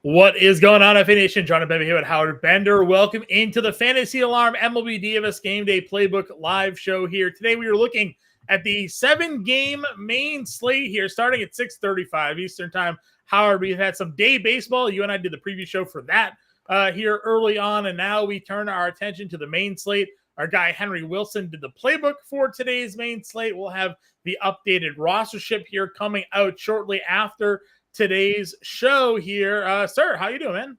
What is going on, FA Nation? John Impemba here with Howard Bender. Welcome into the Fantasy Alarm MLB DFS Game Day Playbook live show here. Today we are looking at the 7-game main slate here, starting at 6:35 Eastern Time. Howard, we've had some day baseball. You and I did the preview show for that here early on, and now we turn our attention to the main slate. Our guy Henry Wilson did the playbook for today's main slate. We'll have the updated rostership here coming out shortly after today's show here. Sir, how you doing, man?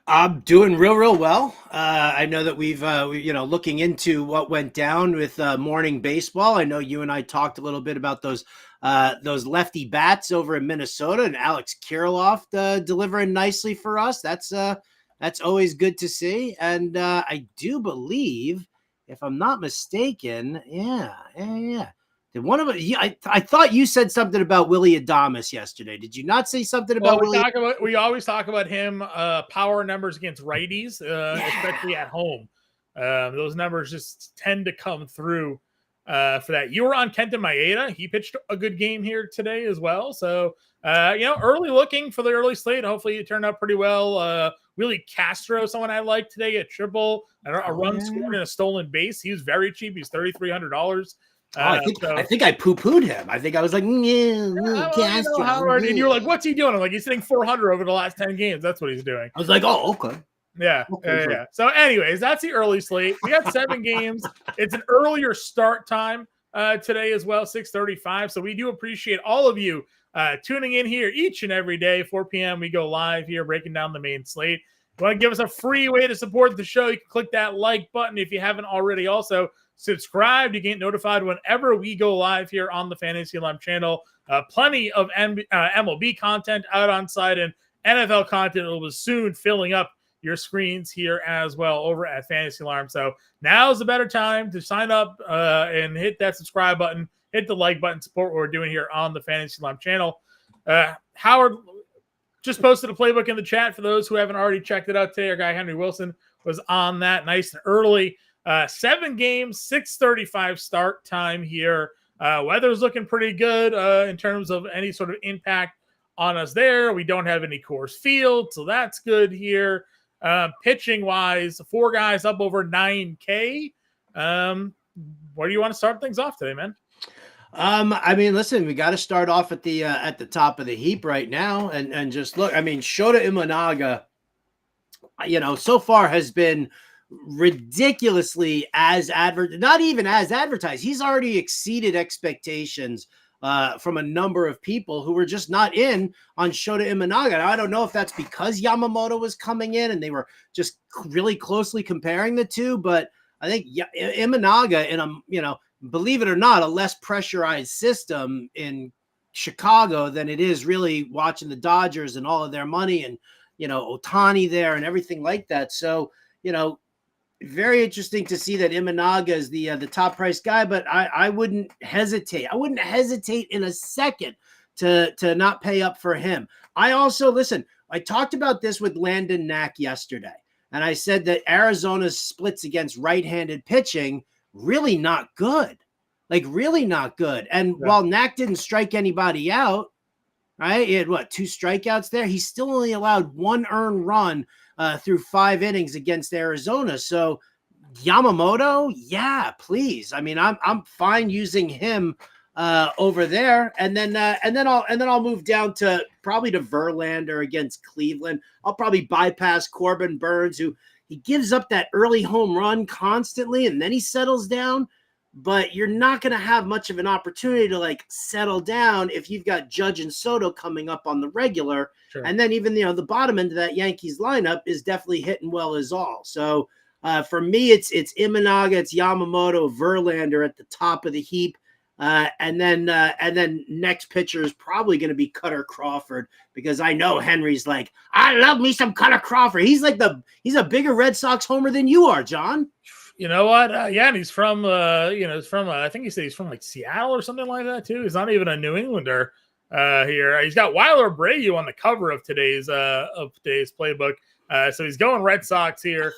I'm doing real well. I know that we've looking into what went down with morning baseball. I know you and I talked a little bit about those lefty bats over in Minnesota, and Alex Kirilloff delivering nicely for us. That's always good to see. And I do believe, if I'm not mistaken, yeah. Did one of it? I thought you said something about Willy Adames yesterday. Did you not say something about Willy? We always talk about him. Power numbers against righties, especially at home. Those numbers just tend to come through for that. You were on Kenta Maeda. He pitched a good game here today as well. So early looking for the early slate. Hopefully it turned out pretty well. Willie Castro, someone I like today, a triple, a run scored and a stolen base. He was very cheap. He's $3,300. I think I poo-pooed him. I think I was like, Castro. Howard, and you're like, what's he doing? I'm like, he's hitting 400 over the last 10 games. That's what he's doing. I was like, oh, okay. Yeah. So anyways, that's the early slate. We got 7 games. It's an earlier start time today as well, 6:35. So we do appreciate all of you tuning in here each and every day, 4 p.m. We go live here breaking down the main slate. If you want to give us a free way to support the show, you can click that like button if you haven't already. Also, subscribe to get notified whenever we go live here on the Fantasy Alarm channel. Plenty of MLB content out on site, and NFL content will be soon filling up your screens here as well over at Fantasy Alarm. So now's the better time to sign up and hit that subscribe button, hit the like button, support what we're doing here on the Fantasy Alarm channel. Howard just posted a playbook in the chat for those who haven't already checked it out today. Our guy Henry Wilson was on that nice and early. 7 games, 6:35 start time here. Weather's looking pretty good in terms of any sort of impact on us there. We don't have any Coors Field, so that's good here. Pitching wise, 4 guys up over 9K. Where do you want to start things off today, man? Listen, we got to start off at the top of the heap right now, and just look. I mean, Shota Imanaga, so far has been ridiculously not even as advertised. He's already exceeded expectations from a number of people who were just not in on Shota Imanaga. Now, I don't know if that's because Yamamoto was coming in and they were just really closely comparing the two, but I think Imanaga in a, believe it or not, a less pressurized system in Chicago than it is really watching the Dodgers and all of their money and, Ohtani there and everything like that. So, very interesting to see that Imanaga is the top price guy, but I wouldn't hesitate. I wouldn't hesitate in a second to not pay up for him. I also, listen, I talked about this with Landon Knack yesterday, and I said that Arizona's splits against right-handed pitching, really not good. Like, really not good. And while Knack didn't strike anybody out, right, he had, 2 strikeouts there? He still only allowed 1 earned run through 5 innings against Arizona. So Yamamoto, yeah, please. I mean, I'm fine using him over there, and then I'll move down to probably to Verlander against Cleveland. I'll probably bypass Corbin Burns, who he gives up that early home run constantly, and then he settles down. But you're not going to have much of an opportunity to settle down if you've got Judge and Soto coming up on the regular. Sure. And then even, the bottom end of that Yankees lineup is definitely hitting well as all. So for me, it's Imanaga, it's Yamamoto, Verlander at the top of the heap. And then next pitcher is probably going to be Cutter Crawford, because I know Henry's like, I love me some Cutter Crawford. He's a bigger Red Sox homer than you are, John. You know what? And he's from, I think he said he's from Seattle or something like that too. He's not even a New Englander here. He's got Weiler Abreu on the cover of today's playbook. So he's going Red Sox here.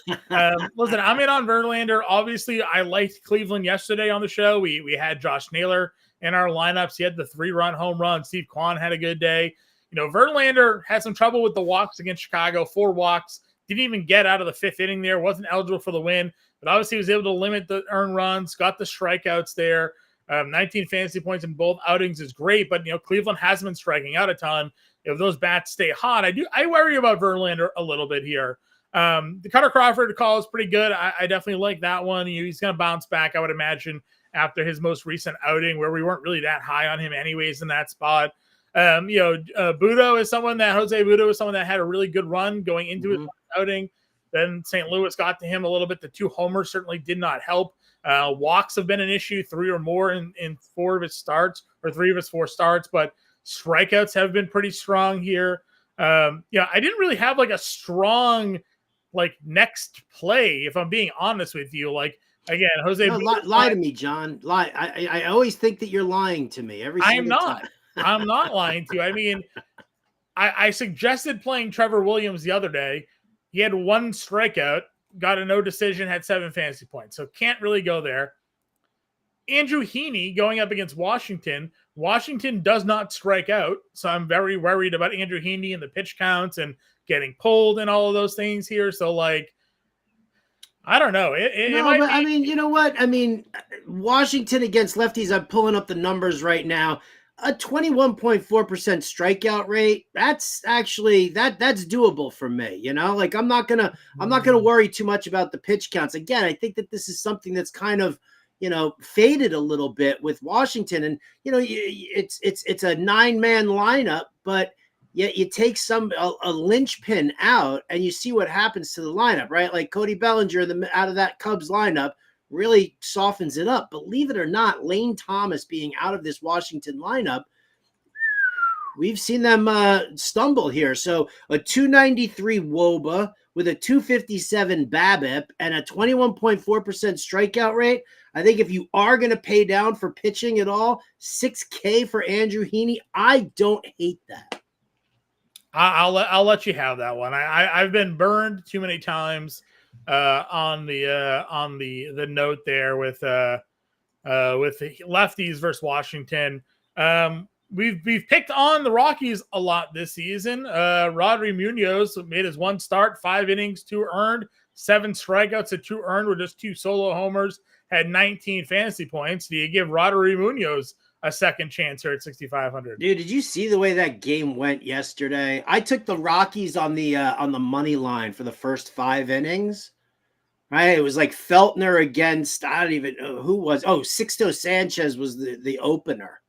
Listen, I'm in on Verlander. Obviously, I liked Cleveland yesterday on the show. We had Josh Naylor in our lineups. He had the 3-run home run. Steve Kwan had a good day. Verlander had some trouble with the walks against Chicago, 4 walks, didn't even get out of the 5th inning there, wasn't eligible for the win, but obviously was able to limit the earned runs, got the strikeouts there. 19 fantasy points in both outings is great, but Cleveland hasn't been striking out a ton. If those bats stay hot, I worry about Verlander a little bit here. The Cutter Crawford call is pretty good. I definitely like that one. He's going to bounce back, I would imagine, after his most recent outing where we weren't really that high on him anyways in that spot. Budo is someone that Jose Budo is someone that had a really good run going into his outing. Then St. Louis got to him a little bit. The 2 homers certainly did not help. Walks have been an issue, 3 or more in 4 of his starts, or 3 of his 4 starts, but strikeouts have been pretty strong here. I didn't really have like a strong next play, if I'm being honest with you. Again, Jose. No, lie to me, John. Lie. I always think that you're lying to me every single time. I'm not lying to you. I mean, I suggested playing Trevor Williams the other day. He had 1 strikeout, got a no decision, had 7 fantasy points. So can't really go there. Andrew Heaney going up against Washington. Washington does not strike out. So I'm very worried about Andrew Heaney and the pitch counts and getting pulled and all of those things here. So I don't know. I mean, you know what? I mean, Washington against lefties, I'm pulling up the numbers right now. A 21.4% strikeout rate. That's actually that's doable for me. I'm not gonna worry too much about the pitch counts. Again, I think that this is something that's kind of faded a little bit with Washington, and it's a 9-man lineup, but yet you take a linchpin out and you see what happens to the lineup, right? Like Cody Bellinger out of that Cubs lineup really softens it up. Believe it or not, Lane Thomas being out of this Washington lineup, we've seen them stumble here. So a 293 WOBA with a 257 BABIP and a 21.4% strikeout rate. I think if you are going to pay down for pitching at all, $6K for Andrew Heaney, I don't hate that. I'll let you have that one. I've been burned too many times on the note there with the lefties versus Washington. We've picked on the Rockies a lot this season. Rodri Munoz made his 1 start, 5 innings, 2 earned, 7 strikeouts at 2 earned with just 2 solo homers, had 19 fantasy points. Do you give Rodri Munoz a second chance here at 6,500? Dude, did you see the way that game went yesterday? I took the Rockies on the money line for the first 5 innings. Right, it was like Feltner against, I don't even know who was. Oh, Sixto Sanchez was the opener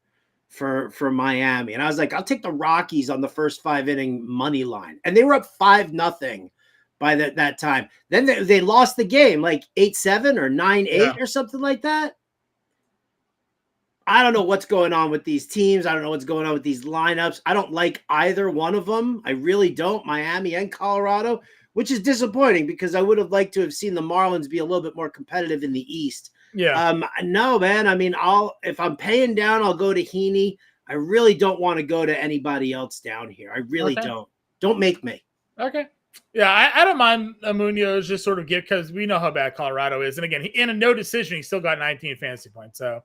for Miami, and I was like, I'll take the Rockies on the first 5 inning money line, and they were up 5-0 by that time. Then they lost the game like 8-7 or 9-8 or something like that. I don't know what's going on with these teams. I don't know what's going on with these lineups. I don't like either one of them. I really don't, Miami and Colorado, which is disappointing because I would have liked to have seen the Marlins be a little bit more competitive in the East. Yeah. No, man. I mean, if I'm paying down, I'll go to Heaney. I really don't want to go to anybody else down here. I really don't. Don't make me. Okay. Yeah, I don't mind Munoz just sort of because we know how bad Colorado is. And again, in a no decision, he still got 19 fantasy points. So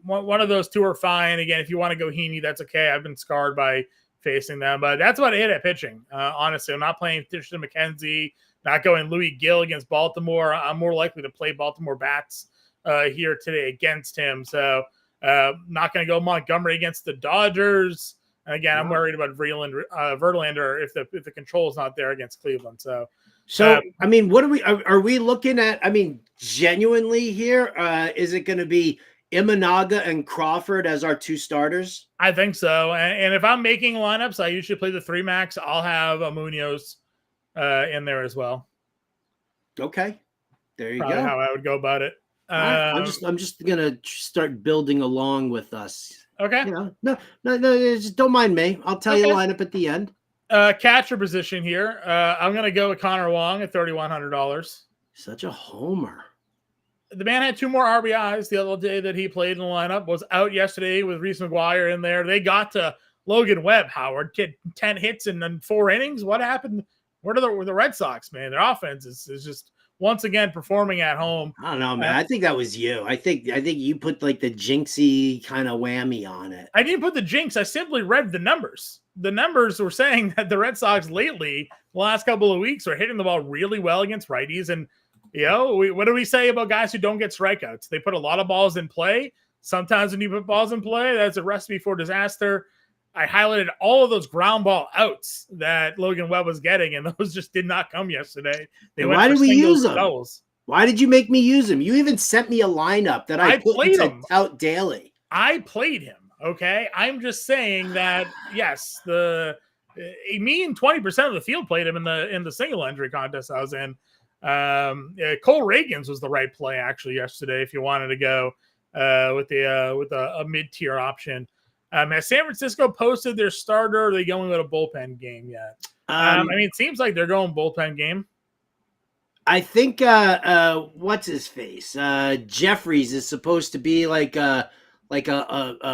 one of those 2 are fine. Again, if you want to go Heaney, that's okay. I've been scarred by facing them, but that's about it at pitching. Honestly, I'm not playing Tristan McKenzie, not going Louis Gill against Baltimore. I'm more likely to play Baltimore bats here today against him. So not going to go Montgomery against the Dodgers. And again, I'm worried about Verlander if the control is not there against Cleveland. So I mean, what are we looking at? I mean, genuinely here, is it going to be Imanaga and Crawford as our 2 starters? I think so. And if I'm making lineups, I usually play the 3 max. I'll have a Munoz in there as well. Okay, there you Probably go. How I would go about it. I'm just gonna start building along with us. Okay. No, just don't mind me. I'll tell you the lineup at the end. Catcher position here. I'm gonna go with Connor Wong at $3,100. Such a homer. The man had 2 more RBIs the other day that he played in the lineup. Was out yesterday with Reese McGuire in there. They got to Logan Webb. Howard did 10 hits in 4 innings. What happened? Where are the Red Sox, man? Their offense is just once again performing at home. I don't know, man. I think that was you. I think you put like the jinxy kind of whammy on it. I didn't put the jinx. I simply read the numbers. The numbers were saying that the Red Sox lately, the last couple of weeks, are hitting the ball really well against righties. And, what do we say about guys who don't get strikeouts? They put a lot of balls in play. Sometimes when you put balls in play, that's a recipe for disaster. I highlighted all of those ground ball outs that Logan Webb was getting, and those just did not come yesterday. Why did we use them? Doubles. Why did you make me use him? You even sent me a lineup that I put into out daily. I played him. Okay, I'm just saying that yes, me and 20% of the field played him in the single entry contest I was in. Cole Reagans was the right play actually yesterday if you wanted to go with a mid tier option. Has San Francisco posted their starter? Or are they going with a bullpen game yet? It seems like they're going bullpen game. I think what's his face? Jeffries is supposed to be like a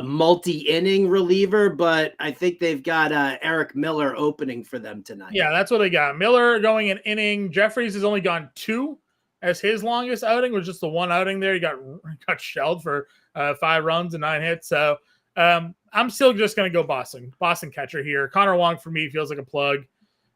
multi-inning reliever, but I think they've got Eric Miller opening for them tonight. Yeah, that's what they got. Miller going an inning. Jeffries has only gone 2 as his longest outing, was just the one outing there. He got shelled for 5 runs and 9 hits. So I'm still just going to go Boston catcher here. Connor Wong for me feels like a plug.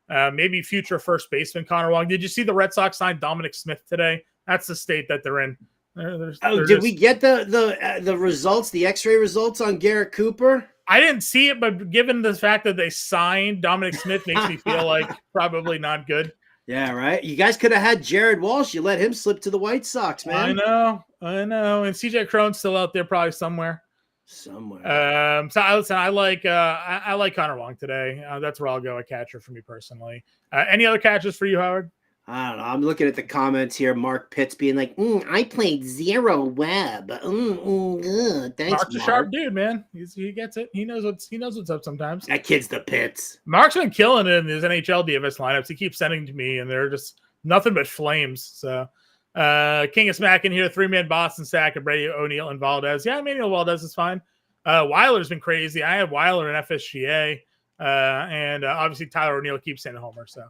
Maybe future first baseman Connor Wong. Did you see the Red Sox sign Dominic Smith today? That's the state that they're in. Did we get the results, the X-ray results on Garrett Cooper? I didn't see it, but given the fact that they signed Dominic Smith makes me feel like probably not good. Yeah, right. You guys could have had Jared Walsh. You let him slip to the White Sox, man. I know. And CJ Cron's still out there probably somewhere. So I like Connor Wong today. That's where I'll go a catcher for me personally. Any other catches for you, Howard? I don't know. I'm looking at the comments here. Mark Pitts being like, I played 0 Webb. Thanks, Mark's a sharp dude, man. He gets it. He knows what's up sometimes. That kid's the Pitts. Mark's been killing it in his NHL DFS lineups. He keeps sending to me, and they're just nothing but flames. So King of Smack in here, 3-man Boston stack of Brady, O'Neill, and Valdez. Yeah, Emmanuel Valdez is fine. Weiler's been crazy. I have Weiler in FSGA, and obviously Tyler O'Neill keeps sending homer. So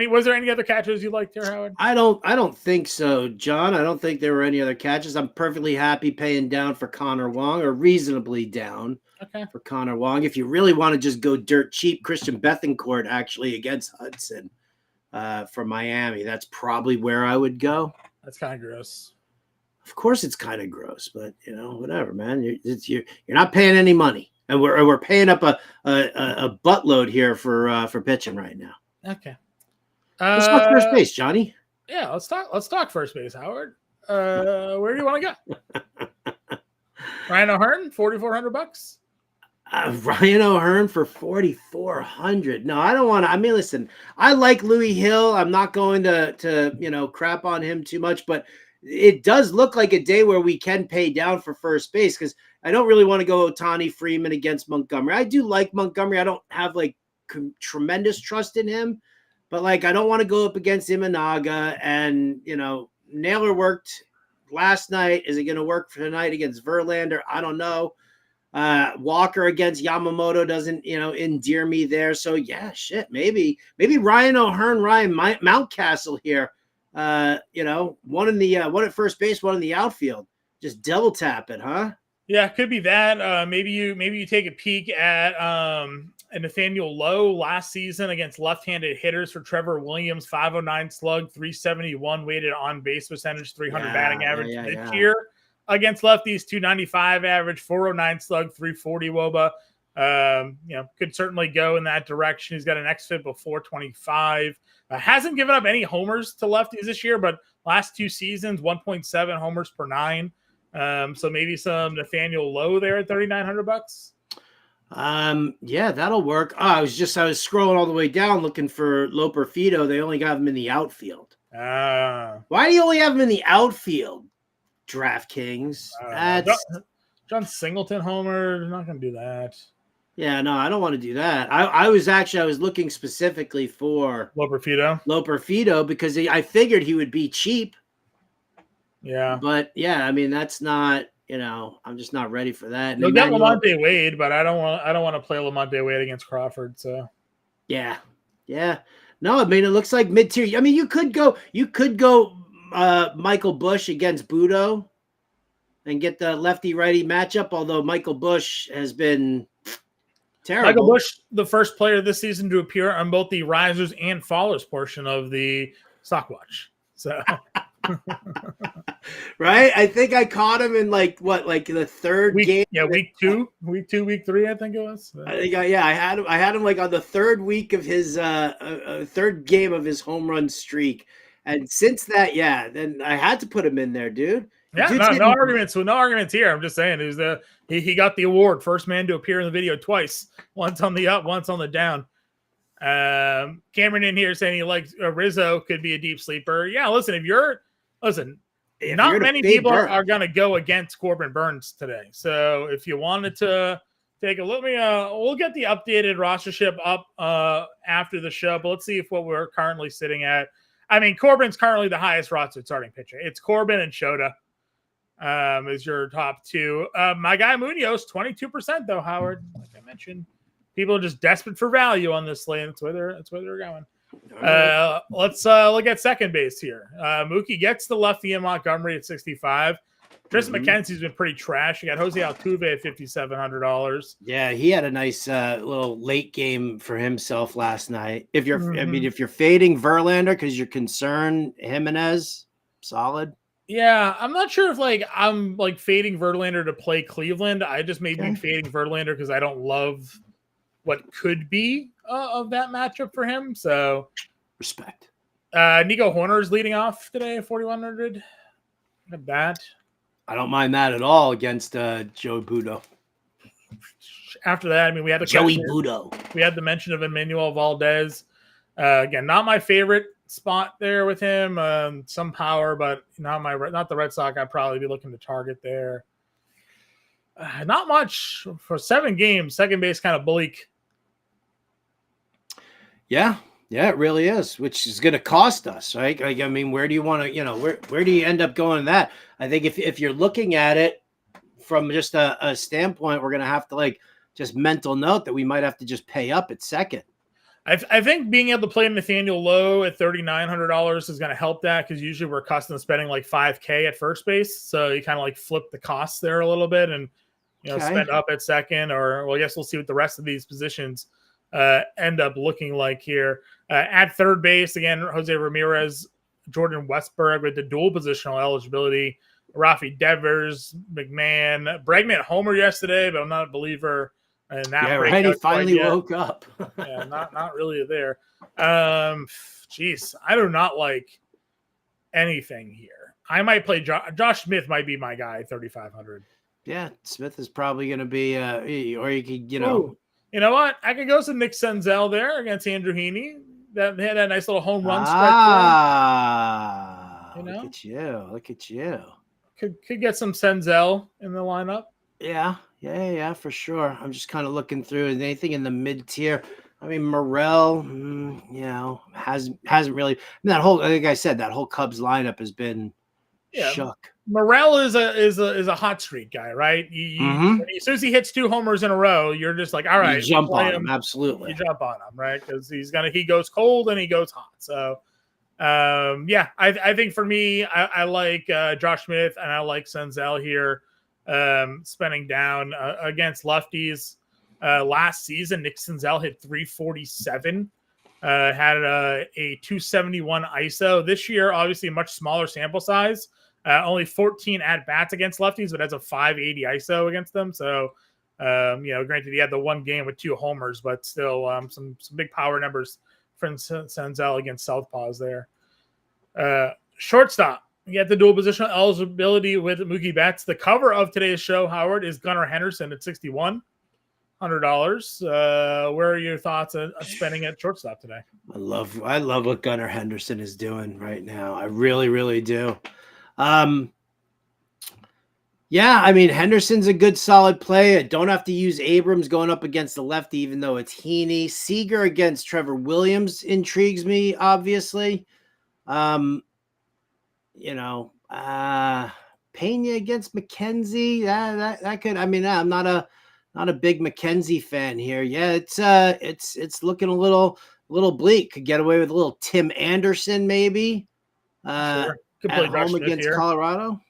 was there any other catches you liked here, Howard? I don't think so, John. I don't think there were any other catches. I'm perfectly happy paying down for Connor Wong, or reasonably down for Connor Wong. If you really want to just go dirt cheap, Christian Bethancourt actually against Hudson for Miami. That's probably where I would go. That's kind of gross. Of course it's kind of gross, but whatever, man. You're not paying any money. And we're paying up a buttload here for pitching right now. Okay. Let's talk first base, Johnny. Yeah, let's talk first base, Howard. Where do you want to go? Ryan O'Hearn, $4,400. Ryan O'Hearn for $4,400. No, I don't want to. I mean, listen, I like Louis Hill. I'm not going to crap on him too much, but it does look like a day where we can pay down for first base, because I don't really want to go Ohtani Freeman against Montgomery. I do like Montgomery. I don't have tremendous trust in him. But I don't want to go up against Imanaga, and Naylor worked last night. Is it going to work for tonight against Verlander? I don't know. Walker against Yamamoto doesn't endear me there. So yeah, shit. Maybe Ryan O'Hearn, Ryan Mountcastle here. One at first base, one in the outfield. Just double tap it, huh? Yeah, could be that. Maybe you take a peek at Nathaniel Lowe last season against left-handed hitters for Trevor Williams, 509 slug, 371 weighted on base percentage, 300 batting average. This year against lefties, 295 average, 409 slug, 340 WOBA. Could certainly go in that direction. He's got an xFIP of 425. Hasn't given up any homers to lefties this year, but last 2 seasons, 1.7 homers per 9. So maybe some Nathaniel Lowe there at $3,900. Yeah, that'll work. I was scrolling all the way down looking for Loper Fido. They only got him in the outfield. Why do you only have him in the outfield, DraftKings? John Singleton homer. They're not going to do that. Yeah, no, I don't want to do that. I was looking specifically for Loper Fido because I figured he would be cheap. Yeah. But yeah, I mean, that's not, I'm just not ready for that. You'll get Lamonte Wade, but I don't want to play Lamonte Wade against Crawford. So yeah. No, I mean, it looks like mid-tier. I mean, you could go Michael Bush against Budo and get the lefty-righty matchup, although Michael Bush has been terrible. Michael Bush, the first player this season to appear on both the risers and fallers portion of the stock watch. So right? I think I caught him in like the third game. Yeah, week 2, week 3, I think it was. I think I had him like on the third week of his third game of his home run streak. And since that, then I had to put him in there, dude. Yeah, no arguments. So no arguments here. I'm just saying he got the award, first man to appear in the video twice, once on the up, once on the down. Cameron in here saying he likes Rizzo could be a deep sleeper. Yeah, listen, not many people are going to go against Corbin Burns today. So if you wanted to take a look, we'll get the updated rostership up after the show, but let's see if what we're currently sitting at. I mean, Corbin's currently the highest rostered starting pitcher. It's Corbin and Shota is your top two. My guy Munoz, 22% though, Howard. Like I mentioned, people are just desperate for value on this slate. That's where they're going. Let's look at second base here. Mookie gets the lefty in Montgomery at 65. Tristan McKenzie's been pretty trash. You got Jose Altuve at $5,700. Yeah, he had a nice little late game for himself last night. If you're fading Verlander because you're concerned, Jimenez, solid. Yeah, I'm not sure if I'm fading Verlander to play Cleveland. I just may be fading Verlander because I don't love what could be of that matchup for him. So respect. Nico Horner's leading off today at 4,100. Not bad. I don't mind that at all against Joey Budo. After that, I mean, we had Budo. We had the mention of Emmanuel Valdez. Again, not my favorite spot there with him. Some power, but not the Red Sox. I'd probably be looking to target there. Not much for 7 games. Second base kind of bleak. Yeah, it really is, which is going to cost us, right? I mean, where do you want to, where do you end up going that? I think if you're looking at it from just a standpoint, we're going to have to just mental note that we might have to just pay up at second. I think being able to play Nathaniel Lowe at $3,900 is going to help that because usually we're accustomed to spending $5K at first base. So you kind of flip the costs there a little bit and spend up at second, or I guess we'll see what the rest of these positions end up looking like here. At third base, again, Jose Ramirez, Jordan Westberg with the dual positional eligibility, Rafi Devers, McMahon, Bregman homer yesterday, but I'm not a believer in that. Yeah, right. He finally woke up. Yeah, not really there. Jeez, I do not like anything here. I might play Josh Smith. Might be my guy, 3,500. Yeah, Smith is probably going to be, or you could, Ooh, you know what? I could go some Nick Senzel there against Andrew Heaney. That had a nice little home run stretch. Look at you. Could get some Senzel in the lineup. Yeah, for sure. I'm just kind of looking through anything in the mid tier. I mean, Morel, hasn't really. Like I said, that whole Cubs lineup has been shook. Morel is a hot streak guy, right? As soon as he hits 2 homers in a row, you're just like, all right, you jump on him. Absolutely, you jump on him, right? Because he goes cold and he goes hot. So, I think for me, I like Josh Smith and I like Senzel here, spending down against lefties. Last season, Nick Senzel hit 347. Had a 271 ISO. This year, obviously, a much smaller sample size. Only 14 at-bats against lefties, but has a 580 ISO against them. So, granted, he had the one game with 2 homers, but still some big power numbers from Senzel against southpaws there. Shortstop. You get the dual positional eligibility with Mookie Betts. The cover of today's show, Howard, is Gunnar Henderson at $6,100. Where are your thoughts on spending at shortstop today? I love what Gunnar Henderson is doing right now. I really, really do. I mean, Henderson's a good solid play. I don't have to use Abrams going up against the lefty, even though it's Heaney. Seager against Trevor Williams intrigues me, obviously. Pena against McKenzie. That could, I mean, I'm not a big McKenzie fan here. Yeah, it's looking a little little bleak. Could get away with a little Tim Anderson maybe Sure. Could at play Josh home Smith against here. Colorado.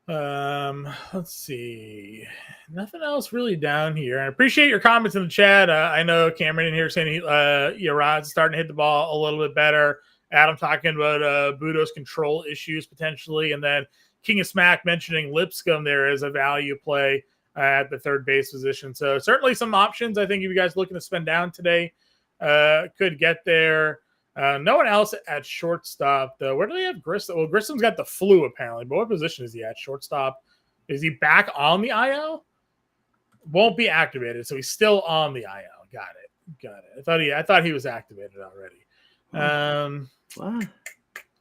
Let's see. Nothing else really down here. I appreciate your comments in the chat. I know Cameron in here saying Rod's starting to hit the ball a little bit better. Adam talking about Budo's control issues potentially, and then King of Smack mentioning Lipscomb there as a value play at the third base position. So certainly some options. I think if you guys looking to spend down today, could get there. No one else at shortstop, though. Where do they have Grissom? Well, Grissom's got the flu, apparently. But what position is he at? Shortstop. Is he back on the IL? Won't be activated, so he's still on the IL. Got it. I thought he was activated already. What?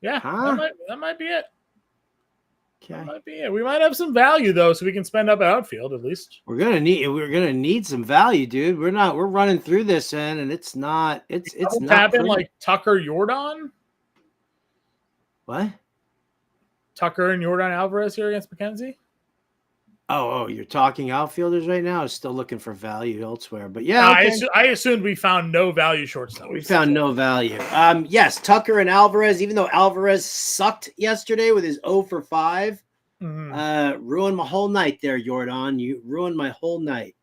Yeah, that might be it. Okay. That might be it. We might have some value though, so we can spend up outfield at least. We're gonna need some value, dude. We're running through this and it's not tap in like Tucker Jordan. What? Tucker and Jordan Alvarez here against McKenzie. Oh, you're talking outfielders right now. I was still looking for value elsewhere, but yeah, I assumed we found no value shortstop. We found no value. Yes, Tucker and Alvarez. Even though Alvarez sucked yesterday with his 0 for 5, ruined my whole night there, Jordan. You ruined my whole night.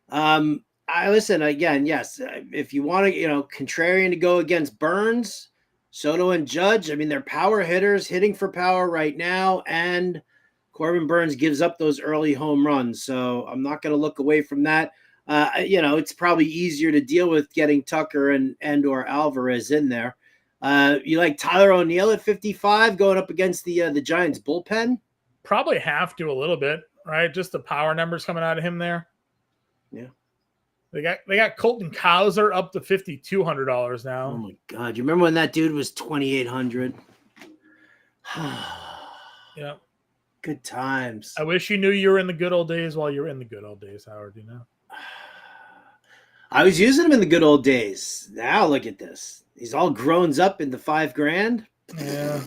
I listen again. Yes, if you want to, contrarian to go against Burns, Soto, and Judge. I mean, they're power hitters hitting for power right now, and Corbin Burns gives up those early home runs, so I'm not going to look away from that. It's probably easier to deal with getting Tucker and or Alvarez in there. You like Tyler O'Neill at 55 going up against the Giants bullpen? Probably have to a little bit, right? Just the power numbers coming out of him there. Yeah. They got Colton Cowser up to $5,200 now. Oh my God! You remember when that dude was $2,800? Yeah. Good times. I wish you knew you were in the good old days while you were in the good old days, Howard. I was using him in the good old days. Now look at this. He's all grown up into $5,000. Yeah.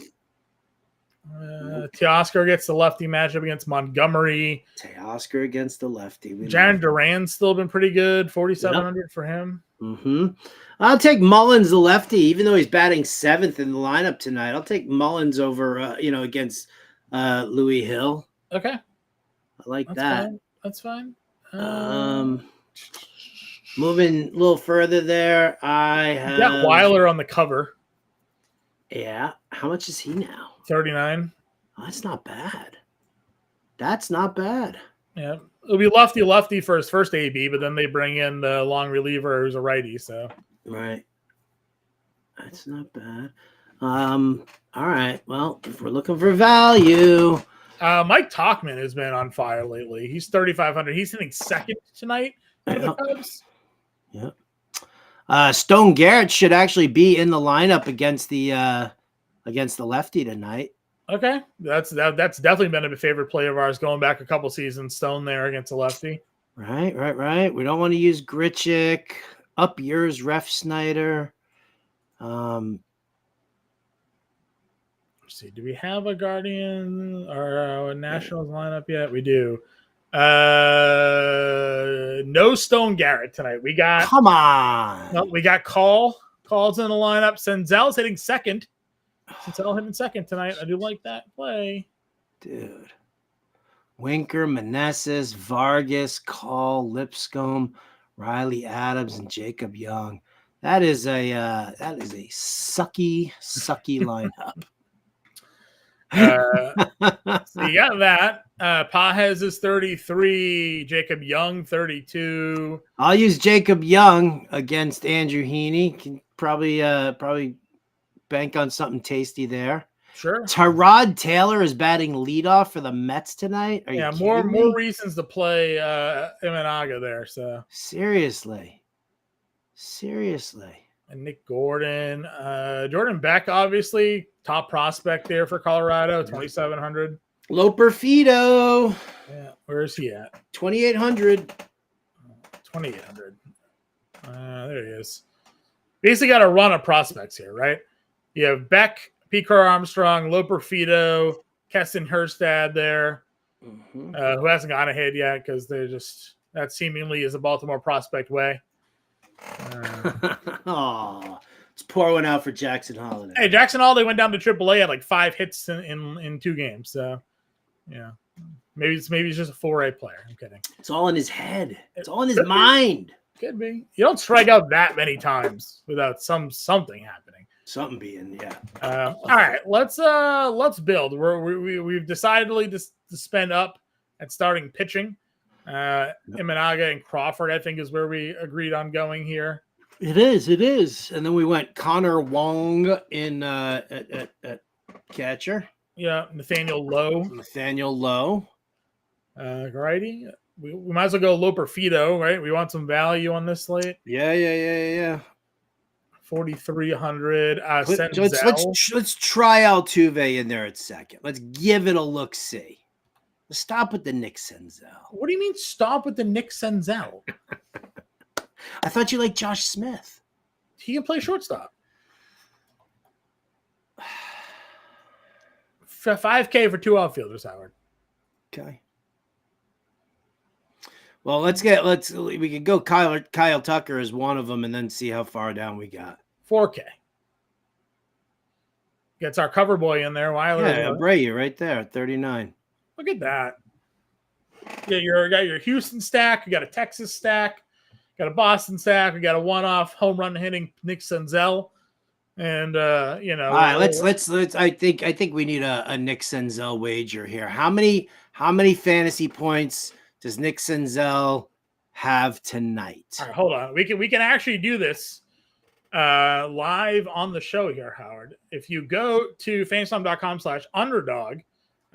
Teoscar gets the lefty matchup against Montgomery. Teoscar against the lefty. Jaron Duran's still been pretty good. 4,700 for him. Mm-hmm. I'll take Mullins the lefty, even though he's batting 7th in the lineup tonight. I'll take Mullins over, against Louis Hill. Okay. I like that. That's fine. Moving a little further there, I have got Weiler on the cover. Yeah. How much is he now? 39. Oh, that's not bad. That's not bad. Yeah. It'll be lefty for his first AB, but then they bring in the long reliever who's a righty. So right. That's not bad. All right. Well, if we're looking for value, Mike Tauchman has been on fire lately. He's 3,500. He's hitting second tonight for the Cubs. Yep. Stone Garrett should actually be in the lineup against the lefty tonight. Okay, that's definitely been a favorite play of ours going back a couple seasons. Stone there against the lefty. Right. We don't want to use Grichuk. Up yours, Ref Snyder. Let's see. Do we have a Guardian or a Nationals lineup yet? We do. No Stone Garrett tonight. We got. Come on. No, we got Call's in the lineup. Senzel's hitting second. Senzel hitting second tonight. I do like that play, dude. Winker, Meneses, Vargas, Call, Lipscomb, Riley Adams, and Jacob Young. That is a sucky lineup. So you got that. Pajes is 33. Jacob Young 32. I'll use Jacob Young against Andrew Heaney. Can probably bank on something tasty there. Sure. Tyrod Taylor is batting leadoff for the Mets tonight. Are you more reasons to play Imanaga there. So seriously. And Nick Gordon, Jordan Beck, obviously top prospect there for Colorado, 2,700. Loper Fido. Yeah, where is he at? 2,800. 2,800. There he is. Basically got a run of prospects here, right? You have Beck, P.Car Armstrong, Loper Fido, Keston Herstad there, who hasn't gotten a hit yet because they're just that seemingly is a Baltimore prospect way. Oh, let's pour one out for Jackson Holiday. Hey, Jackson Holiday went down to AAA, had like 5 hits in 2 games. So, yeah, maybe it's just a 4A player. I'm kidding. It's all in his head. It's all in his mind. Could be. You don't strike out that many times without something happening. Something being, all right, let's build. We've decided to spend up at starting pitching. Imanaga and Crawford, I think, is where we agreed on going here. It is. And then we went Connor Wong in at catcher. Yeah, Nathaniel Lowe. Righty. We might as well go Loper Fido, right? We want some value on this slate. Yeah. 4,300. Let's try Altuve in there at second. Let's give it a look-see. Let's stop with the Nick Senzel. What do you mean stop with the Nick Senzel? I thought you liked Josh Smith. He can play shortstop. 5K for 2 outfielders, Howard. Okay. Well, we could go Kyle Tucker as one of them and then see how far down we got. 4K. Gets our cover boy in there. Weiler. Yeah, Abreu right there at 39. Look at that. Yeah, got your Houston stack. You got a Texas stack. Got a Boston stack. We got a one-off home run hitting Nick Senzel. And all right, let's I think we need a Nick Senzel wager here. How many fantasy points does Nick Senzel have tonight? All right, hold on. We can actually do this live on the show here, Howard. If you go to fantasy.com/underdog,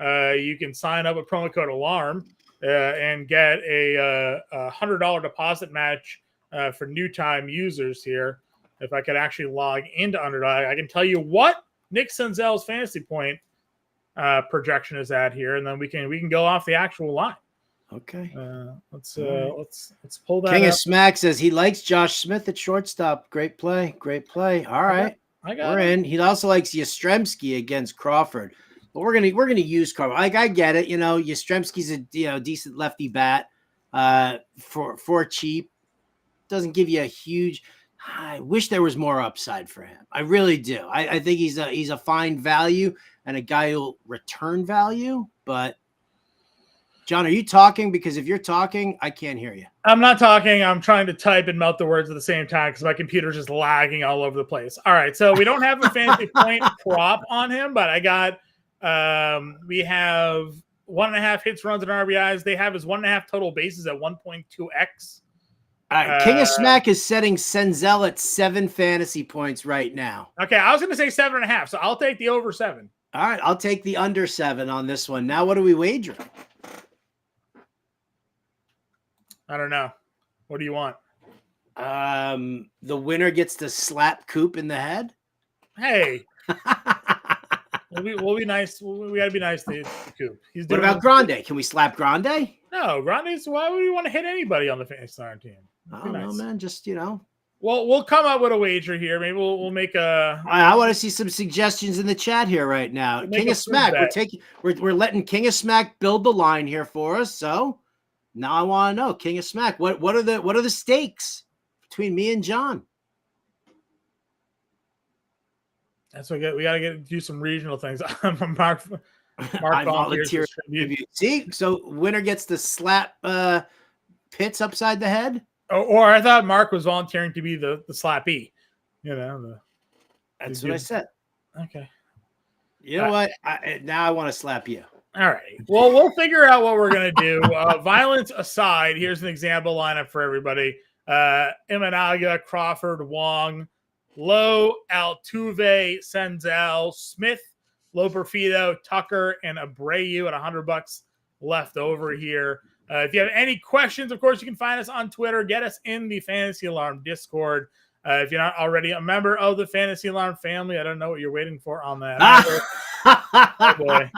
you can sign up with promo code ALARM and get a $100 deposit match for new time users here. If I could actually log into Underdog, I can tell you what Nick Senzel's fantasy point projection is at here, and then we can go off the actual line. Okay. Let's pull that. King up. of Smack says he likes Josh Smith at shortstop. Great play. All right. We're in. He also likes Yastrzemski against Crawford. But we're gonna use Crawford. Like, I get it. Yastrzemski's a decent lefty bat for cheap. Doesn't give you a huge. I wish there was more upside for him. I really do. I think he's a fine value and a guy who'll return value. But John, are you talking? Because if you're talking, I can't hear you. I'm not talking. I'm trying to type and mouth the words at the same time because my computer's just lagging all over the place. All right, so we don't have a fantasy point prop on him, but I got. We have 1.5 hits, runs, and RBIs. They have his 1.5 total bases at 1.2x. All right, King of Smack is setting Senzel at 7 fantasy points right now. Okay, I was going to say 7.5, so I'll take the over 7. All right, I'll take the under 7 on this one. Now, what do we wager? I don't know. What do you want? The winner gets to slap Coop in the head. Hey, we'll be nice. We got to be nice to Coop. What about Grande? Can we slap Grande? No, Grande's. Why would you want to hit anybody on the Fantasy Star team? I don't know, man. Just Well, we'll come up with a wager here. Maybe we'll make a. I want to see some suggestions in the chat here right now. King of Smack, we're letting King of Smack build the line here for us. So now I want to know, King of Smack, what are the stakes between me and John? That's what we got to do some regional things. Mark I volunteer. See, so winner gets to slap Pitts upside the head. Or I thought Mark was volunteering to be the slappy. That's what I said. Okay. You know what? Now I want to slap you. All right. Well, we'll figure out what we're going to do. Violence aside, here's an example lineup for everybody. Imanaga, Crawford, Wong, Lowe, Altuve, Senzel, Smith, Loper Fido, Tucker, and Abreu at $100 left over here. If you have any questions, of course, you can find us on Twitter. Get us in the Fantasy Alarm Discord. If you're not already a member of the Fantasy Alarm family, I don't know what you're waiting for on that. Oh, boy.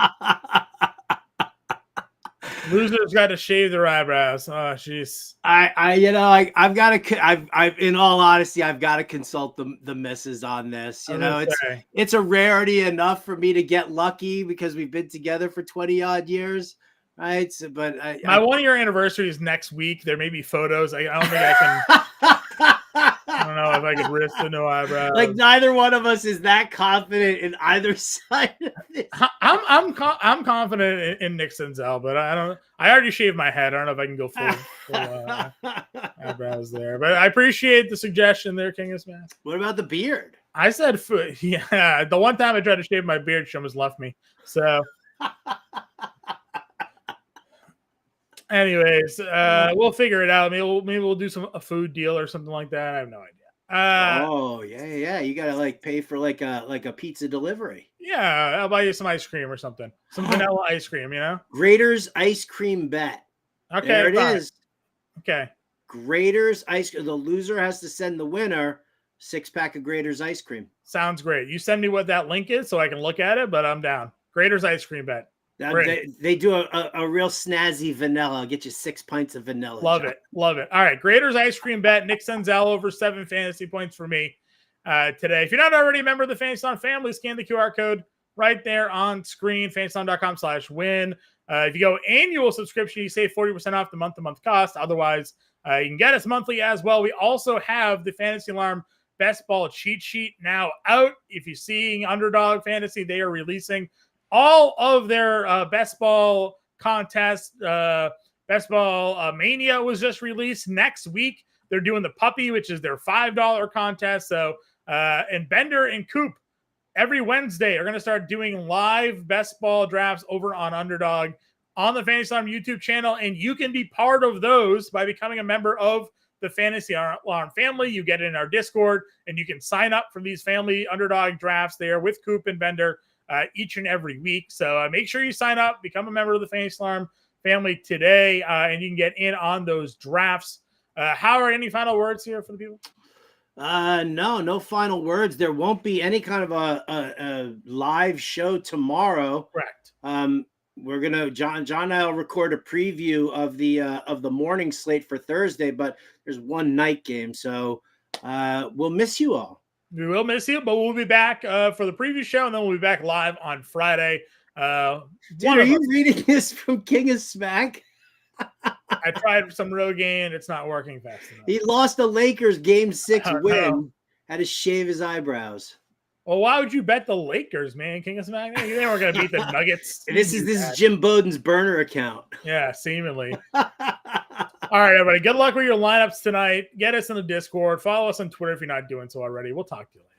Losers got to shave their eyebrows. Oh, jeez. I've got to. In all honesty, I've got to consult the misses on this. It's a rarity enough for me to get lucky because we've been together for 20 odd years, right? So, but my 1-year anniversary is next week. There may be photos. I don't think I can. don't know if I could risk the no eyebrows. Like neither one of us is that confident in either side of this. I'm confident in Nick Senzel, but I already shaved my head. I don't know if I can go full eyebrows there. But I appreciate the suggestion there, King of Smash. What about the beard? I said foot. Yeah, the one time I tried to shave my beard, she almost left me. So. Anyways, we'll figure it out. Maybe we'll do a food deal or something like that. I have no idea. Yeah. You gotta like pay for like a pizza delivery. Yeah, I'll buy you some ice cream or something. Some vanilla ice cream, Grader's ice cream bet. Okay, there it is. Okay. Grader's ice cream. The loser has to send the winner 6-pack of Grader's ice cream. Sounds great. You send me what that link is so I can look at it, but I'm down. Grader's ice cream bet. They do a real snazzy vanilla. I'll get you 6 pints of vanilla. Love it. All right. Grader's ice cream bet. Nick Senzel over 7 fantasy points for me today. If you're not already a member of the Fantasy Zone family, scan the QR code right there on screen, fantasylon.com/win. If you go annual subscription, you save 40% off the month-to-month cost. Otherwise, you can get us monthly as well. We also have the Fantasy Alarm Best Ball cheat sheet now out. If you're seeing Underdog Fantasy, they are releasing all of their best ball contests. Best Ball Mania was just released. Next week, they're doing the Puppy, which is their $5 contest. So, and Bender and Coop every Wednesday are going to start doing live best ball drafts over on Underdog on the Fantasy Alarm YouTube channel. And you can be part of those by becoming a member of the Fantasy Alarm family. You get in our Discord and you can sign up for these family Underdog drafts there with Coop and Bender each and every week. So make sure you sign up, become a member of the Fantasy Alarm family today, and you can get in on those drafts. How are any final words here for the people? No final words. There won't be any kind of a live show tomorrow. Correct. We're gonna John and I'll record a preview of the morning slate for Thursday, but there's one night game, so we'll miss you all. We will miss you, but we'll be back for the preview show, and then we'll be back live on Friday. Dude, are you reading this from King of Smack? I tried some Rogaine. It's not working fast enough. He lost the Lakers Game 6 win. Had to shave his eyebrows. Well, why would you bet the Lakers, man? King of Smack? They weren't going to beat the Nuggets. This is Jim Bowden's burner account. Yeah, seemingly. All right, everybody. Good luck with your lineups tonight. Get us in the Discord. Follow us on Twitter if you're not doing so already. We'll talk to you later.